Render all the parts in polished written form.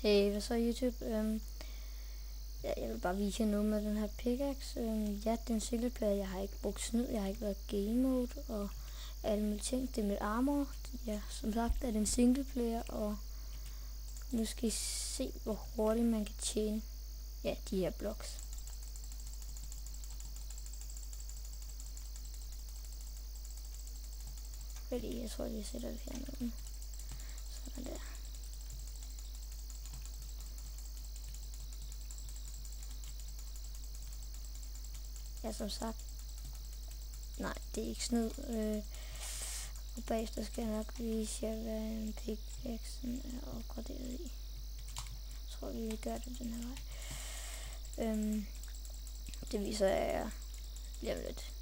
Hey, hvad så YouTube? Ja, jeg vil bare vise jer noget med den her pickaxe. Ja, det er en single player. Jeg har ikke brugt snyd, jeg har ikke været game mode og alle mulige ting. Det er mit armor. Ja, som sagt er det en single player, og nu skal I se, hvor hurtigt man kan tjene de her blocks. Fordi jeg tror, jeg sætter det hernede. Sådan der. Ja, som sagt. Nej, det er ikke snyd. Og bagefter skal jeg nok vise jer, hvad en pickaxe er opgraderet i. Jeg tror, vi vil gøre det den her vej. Det viser jeg lige om lidt.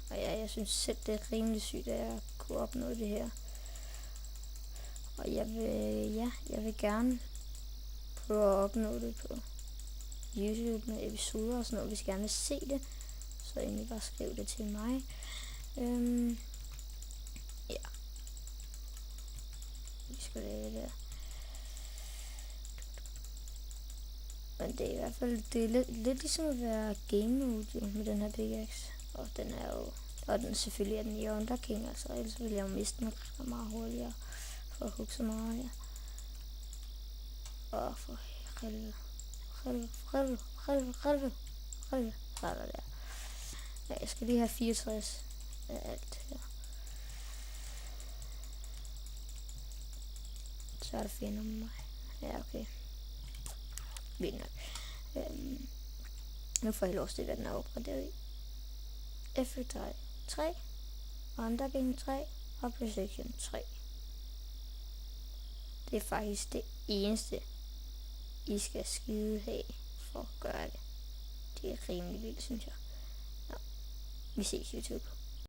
Og ja, jeg synes selv, det er rimelig sygt, at jeg kunne opnå det her. Og jeg vil gerne prøve at opnå det på YouTube med episoder og sådan noget, hvis I gerne vil se det. Så egentlig bare skriv det til mig. Ja. Vi skal lave det der. Men det er i hvert fald, det er lidt ligesom at være game mode jo, med den her pickaxe. Og den er jo, og den selvfølgelig er den i Under King, altså ellers ville jeg jo miste den meget hurtigere for at hugge så meget her. Og for helvede. Så er der der. Ja, jeg skal lige have 64 af alt her. Så er der fint om mig. Ja, okay. Vildt nok. Nu får jeg lov til, hvad den er opgraderet i. Effect 3, Under King 3 og Precision 3. Det er faktisk det eneste, I skal skide have for at gøre det. Det er rimelig vildt, synes jeg. Nå, vi ses YouTube.